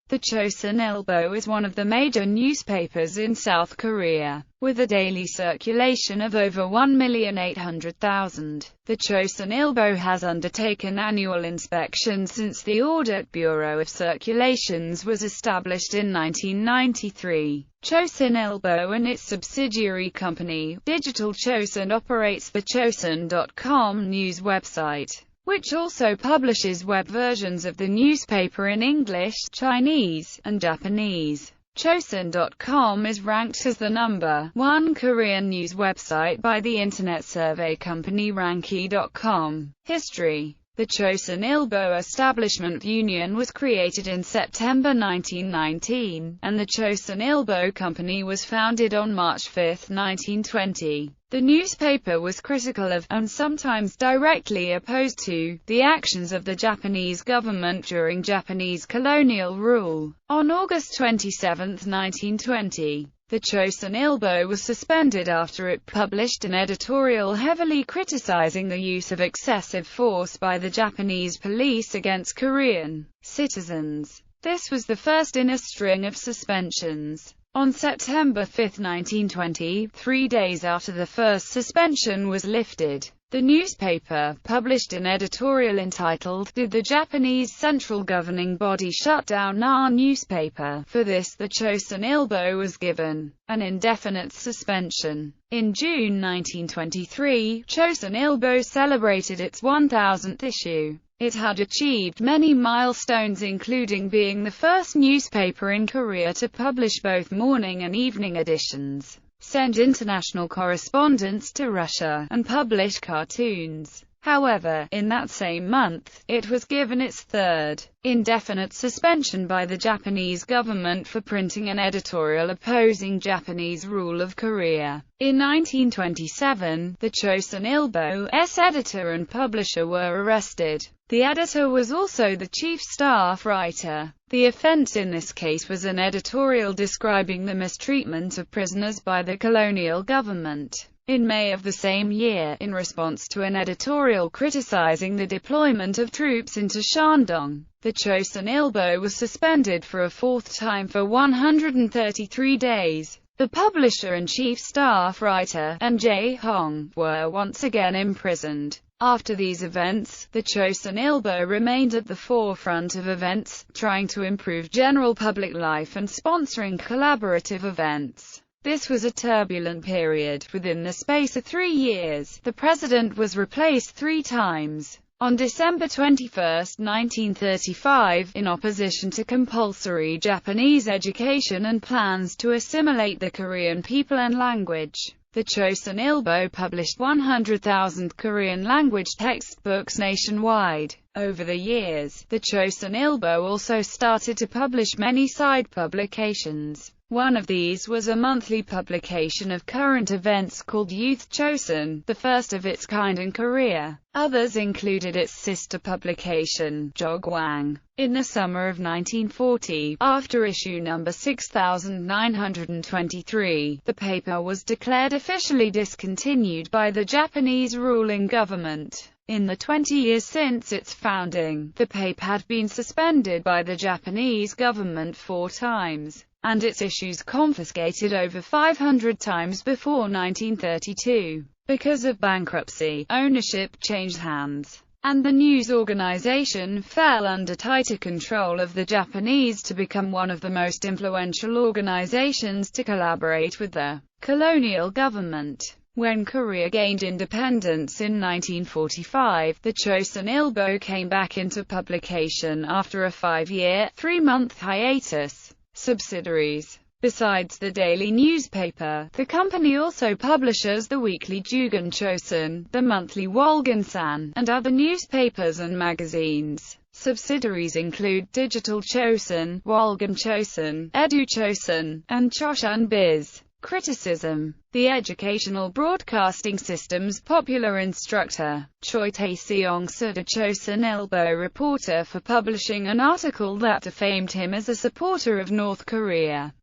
The Chosun Ilbo is one of the major newspapers in South Korea, with a daily circulation of over 1,800,000. The Chosun Ilbo has undertaken annual inspections since the Audit Bureau of Circulations was established in 1993. Chosun Ilbo and its subsidiary company, Digital Chosun, operates the chosun.com news website, which also publishes web versions of the newspaper in English, Chinese, and Japanese. Chosun.com is ranked as the #1 Korean news website by the internet survey company Ranki.com. History. The Chosun Ilbo Establishment Union was created in September 1919, and the Chosun Ilbo Company was founded on March 5, 1920. The newspaper was critical of, and sometimes directly opposed to, the actions of the Japanese government during Japanese colonial rule. On August 27, 1920, the Chosun Ilbo was suspended after it published an editorial heavily criticizing the use of excessive force by the Japanese police against Korean citizens. This was the first in a string of suspensions. On September 5, 1920, 3 days after the first suspension was lifted, the newspaper published an editorial entitled, "Did the Japanese Central Governing Body Shut Down Our Newspaper?" For this, the Chosun Ilbo was given an indefinite suspension. In June 1923, Chosun Ilbo celebrated its 1,000th issue. It had achieved many milestones, including being the first newspaper in Korea to publish both morning and evening editions, send international correspondence to Russia, and publish cartoons. However, in that same month, it was given its third indefinite suspension by the Japanese government for printing an editorial opposing Japanese rule of Korea. In 1927, the Chosun Ilbo's editor and publisher were arrested. The editor was also the chief staff writer. The offense in this case was an editorial describing the mistreatment of prisoners by the colonial government. In May of the same year, in response to an editorial criticizing the deployment of troops into Shandong, the Chosun Ilbo was suspended for a fourth time for 133 days. The publisher and chief staff writer, and Jae Hong, were once again imprisoned. After these events, the Chosun Ilbo remained at the forefront of events, trying to improve general public life and sponsoring collaborative events. This was a turbulent period. Within the space of 3 years, the president was replaced 3 times. On December 21, 1935, in opposition to compulsory Japanese education and plans to assimilate the Korean people and language, the Chosun Ilbo published 100,000 Korean language textbooks nationwide. Over the years, the Chosun Ilbo also started to publish many side publications. One of these was a monthly publication of current events called Youth Chosun, the first of its kind in Korea. Others included its sister publication, Jogwang. In the summer of 1940, after issue number 6923, the paper was declared officially discontinued by the Japanese ruling government. In the 20 years since its founding, the paper had been suspended by the Japanese government 4 times, and its issues confiscated over 500 times before 1932. Because of bankruptcy, ownership changed hands, and the news organization fell under tighter control of the Japanese to become one of the most influential organizations to collaborate with the colonial government. When Korea gained independence in 1945, the Chosun Ilbo came back into publication after a 5-year, 3-month hiatus. Subsidiaries. Besides the daily newspaper, the company also publishes the weekly Jugun Chosun, the monthly Wolgan-san, and other newspapers and magazines. Subsidiaries include Digital Chosun, Wolgan Chosun, Edu Chosun, and Chosun Biz. Criticism. The educational broadcasting system's popular instructor, Choi Tae-seong, sued a Chosun Ilbo reporter for publishing an article that defamed him as a supporter of North Korea.